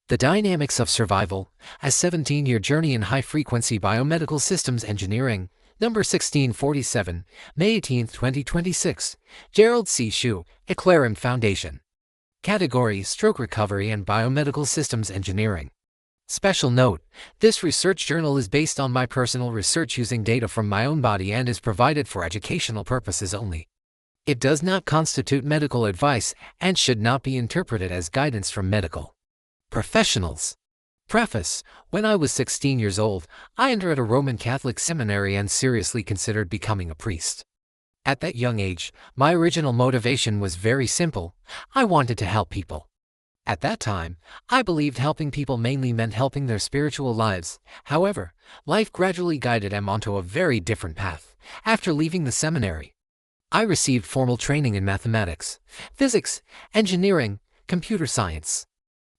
The Dynamics of Survival, a 17-year journey in high-frequency biomedical systems engineering, number 1647, May 18, 2026, Gerald C. EclaireMD Foundation. Category: Stroke Recovery and Biomedical Systems Engineering. Special note: this research journal is based on my personal research using data from my own body and is provided for educational purposes only. It does not constitute medical advice and should not be interpreted as guidance from medical professionals. Preface: when I was 16 years old, I entered a Roman Catholic seminary and seriously considered becoming a priest. At that young age, my original motivation was very simple: I wanted to help people. At that time, I believed helping people mainly meant helping their spiritual lives. However, life gradually guided me onto a very different path. After leaving the seminary, I received formal training in mathematics, physics, engineering, computer science,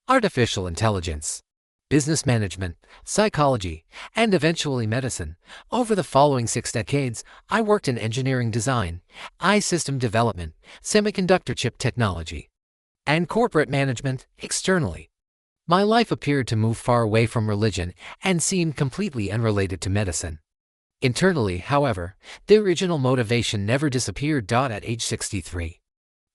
artificial intelligence, business management, psychology, and eventually medicine. Over the following 6 decades, I worked in engineering design, system development, semiconductor chip technology, and corporate management. Externally, my life appeared to move far away from religion and seemed completely unrelated to medicine. Internally, however, the original motivation never disappeared. At age 63,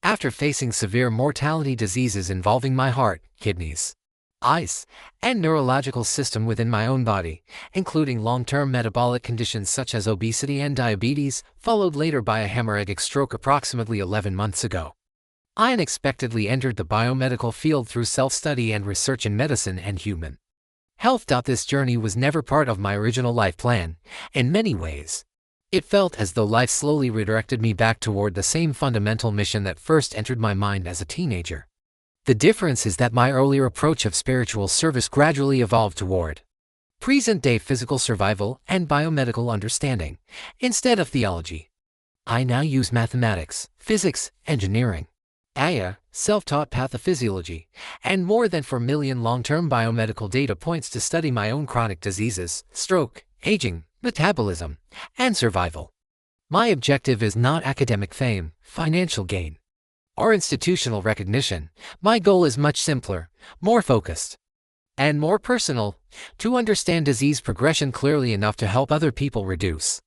after facing severe mortality diseases involving my heart, kidneys, eyes, and neurological system within my own body, including long-term metabolic conditions such as obesity and diabetes, followed later by a hemorrhagic stroke approximately 11 months ago, I unexpectedly entered the biomedical field through self-study and research in medicine and human health. This journey was never part of my original life plan. In many ways, it felt as though life slowly redirected me back toward the same fundamental mission that first entered my mind as a teenager. The difference is that my earlier approach of spiritual service gradually evolved toward present-day physical survival and biomedical understanding. Instead of theology, I now use mathematics, physics, engineering, self-taught pathophysiology, and more than 4 million long-term biomedical data points to study my own chronic diseases, stroke, aging, metabolism, and survival. My objective is not academic fame, financial gain, or institutional recognition. My goal is much simpler, more focused, and more personal: to understand disease progression clearly enough to help other people reduce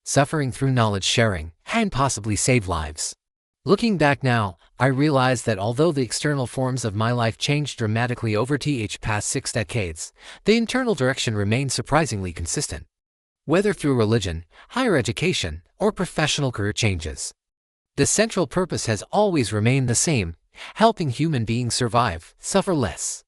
suffering through knowledge sharing, and possibly save lives. Looking back now, I realize that although the external forms of my life changed dramatically over the past 6 decades, the internal direction remained surprisingly consistent. Whether through religion, higher education, or professional career changes, the central purpose has always remained the same: helping human beings survive, suffer less,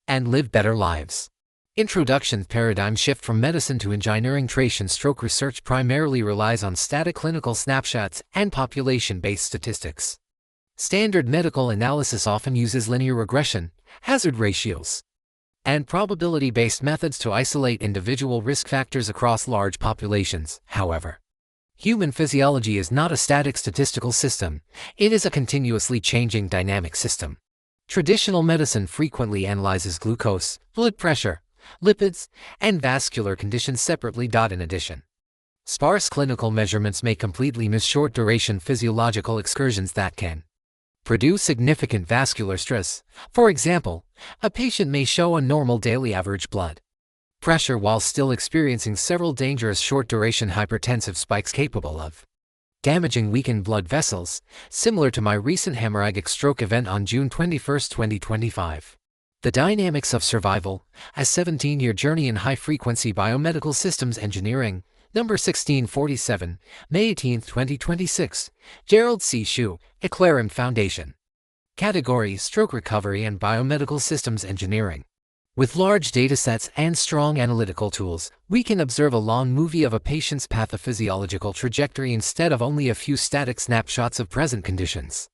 and live better lives. Introduction: paradigm shift from medicine to engineering. Stroke research primarily relies on static clinical snapshots and population-based statistics. Standard medical analysis often uses linear regression, hazard ratios, and probability-based methods to isolate individual risk factors across large populations. However, human physiology is not a static statistical system. It is a continuously changing dynamic system. Traditional medicine frequently analyzes glucose, blood pressure, lipids, and vascular conditions separately. In addition, sparse clinical measurements may completely miss short-duration physiological excursions that can produce significant vascular stress. For example, a patient may show a normal daily average blood pressure while still experiencing several dangerous short-duration hypertensive spikes capable of damaging weakened blood vessels, similar to my recent hemorrhagic stroke event on June 21, 2025. The Dynamics of Survival, a 17-year journey in high-frequency biomedical systems engineering, number 1647, May 18, 2026, Gerald C. EclaireMD Foundation. Category: Stroke Recovery and Biomedical Systems Engineering. With large datasets and strong analytical tools, we can observe a long movie of a patient's pathophysiological trajectory instead of only a few static snapshots of present conditions.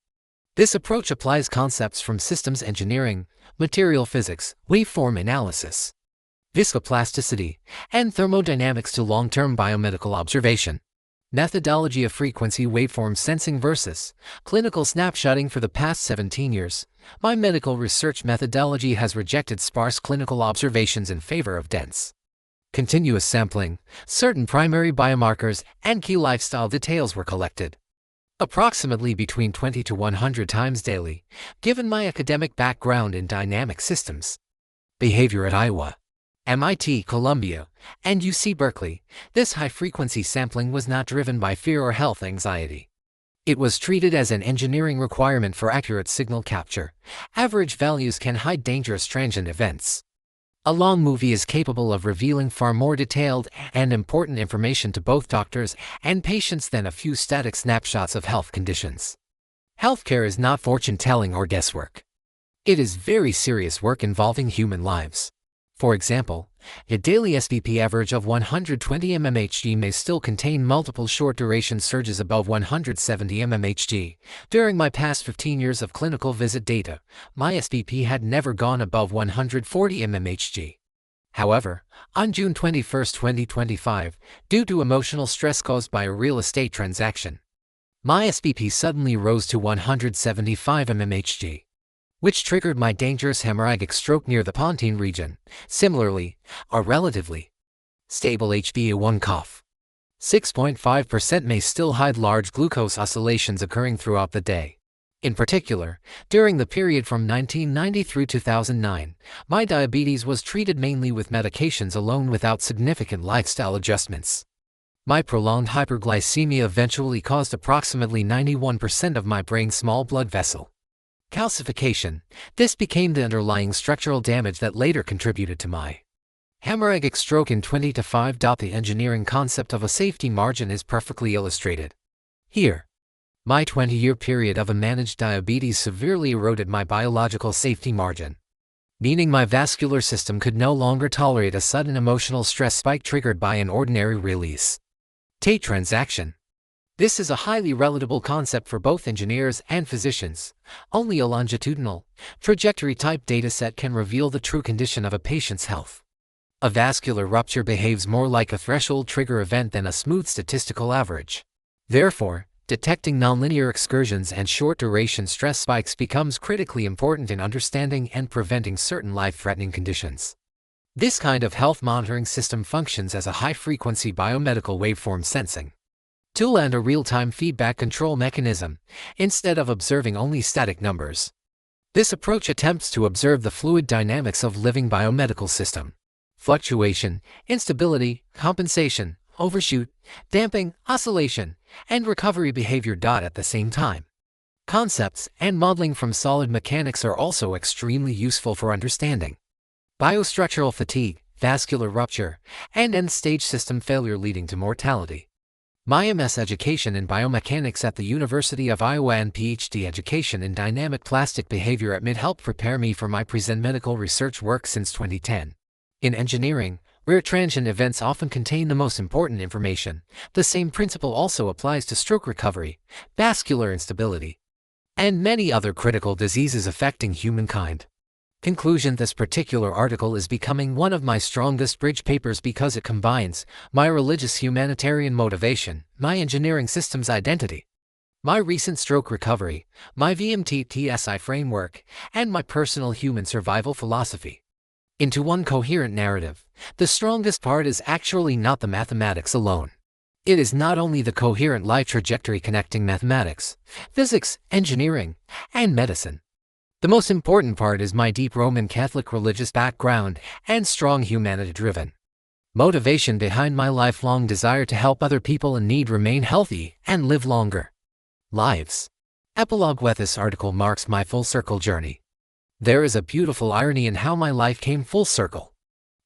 This approach applies concepts from systems engineering, material physics, waveform analysis, viscoplasticity, and thermodynamics to long-term biomedical observation. Methodology of frequency waveform sensing versus clinical snapshotting. For the past 17 years, my medical research methodology has rejected sparse clinical observations in favor of dense, continuous sampling. Certain primary biomarkers and key lifestyle details were collected approximately between 20 to 100 times daily. Given my academic background in dynamic systems, behavior at Iowa, MIT, Columbia, and UC Berkeley. This high-frequency sampling was not driven by fear or health anxiety. It was treated as an engineering requirement for accurate signal capture. Average values can hide dangerous transient events. A long movie is capable of revealing far more detailed and important information to both doctors and patients than a few static snapshots of health conditions. Healthcare is not fortune-telling or guesswork. It is very serious work involving human lives. For example, a daily SPP average of 120 mmHg may still contain multiple short-duration surges above 170 mmHg. During my past 15 years of clinical visit data, my SPP had never gone above 140 mmHg. However, on June 21, 2025, due to emotional stress caused by a real estate transaction, my SPP suddenly rose to 175 mmHg, which triggered my dangerous hemorrhagic stroke near the Pontine region. Similarly, a relatively stable HbA1 cough, 6.5%, may still hide large glucose oscillations occurring throughout the day. In particular, during the period from 1990 through 2009, my diabetes was treated mainly with medications alone without significant lifestyle adjustments. My prolonged hyperglycemia eventually caused approximately 91% of my brain's small blood vessel calcification. This became the underlying structural damage that later contributed to my hemorrhagic stroke in 2005. The engineering concept of a safety margin is perfectly illustrated here. My 20-year period of unmanaged diabetes severely eroded my biological safety margin, meaning my vascular system could no longer tolerate a sudden emotional stress spike triggered by an ordinary release Tate transaction. This is a highly relatable concept for both engineers and physicians. Only a longitudinal, trajectory-type dataset can reveal the true condition of a patient's health. A vascular rupture behaves more like a threshold trigger event than a smooth statistical average. Therefore, detecting nonlinear excursions and short-duration stress spikes becomes critically important in understanding and preventing certain life-threatening conditions. This kind of health monitoring system functions as a high-frequency biomedical waveform sensing tool and a real-time feedback control mechanism, instead of observing only static numbers. This approach attempts to observe the fluid dynamics of living biomedical system: fluctuation, instability, compensation, overshoot, damping, oscillation, and recovery behavior. At the same time, concepts and modeling from solid mechanics are also extremely useful for understanding biostructural fatigue, vascular rupture, and end-stage system failure leading to mortality. My MS education in biomechanics at the University of Iowa and PhD education in dynamic plastic behavior at MIT helped prepare me for my present medical research work since 2010. In engineering, rare transient events often contain the most important information. The same principle also applies to stroke recovery, vascular instability, and many other critical diseases affecting humankind. Conclusion: this particular article is becoming one of my strongest bridge papers because it combines my religious humanitarian motivation, my engineering systems identity, my recent stroke recovery, my VMT-TSI framework, and my personal human survival philosophy into one coherent narrative. The strongest part is actually not the mathematics alone. It is not only the coherent life trajectory connecting mathematics, physics, engineering, and medicine. The most important part is my deep Roman Catholic religious background and strong humanity-driven motivation behind my lifelong desire to help other people in need remain healthy and live longer lives. Epilogue: with this article marks my full circle journey. There is a beautiful irony in how my life came full circle.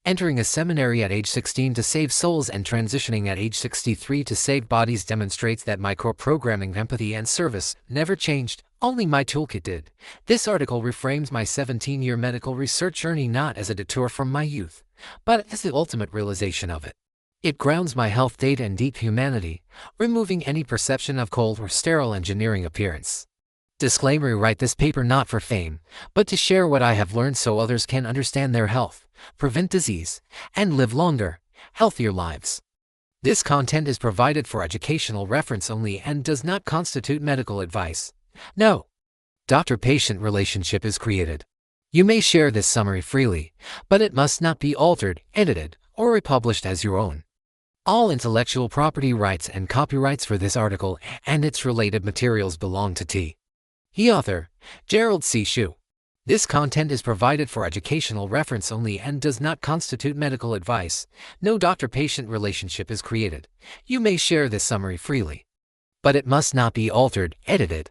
Entering a seminary at age 16 to save souls and transitioning at age 63 to save bodies demonstrates that my core programming, empathy, and service never changed, only my toolkit did. This article reframes my 17-year medical research journey not as a detour from my youth, but as the ultimate realization of it. It grounds my health data in deep humanity, removing any perception of cold or sterile engineering appearance. Disclaimer: write this paper not for fame, but to share what I have learned so others can understand their health, prevent disease, and live longer, healthier lives. This content is provided for educational reference only and does not constitute medical advice. No doctor-patient relationship is created. You may share this summary freely, but it must not be altered, edited, or republished as your own. All intellectual property rights and copyrights for this article and its related materials belong to T. He author, Gerald C. This content is provided for educational reference only and does not constitute medical advice. No doctor-patient relationship is created. You may share this summary freely, but it must not be altered, edited,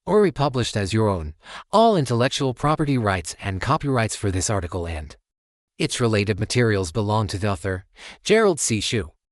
or republished as your own. All intellectual property rights and copyrights for this article and its related materials belong to the author, Gerald C.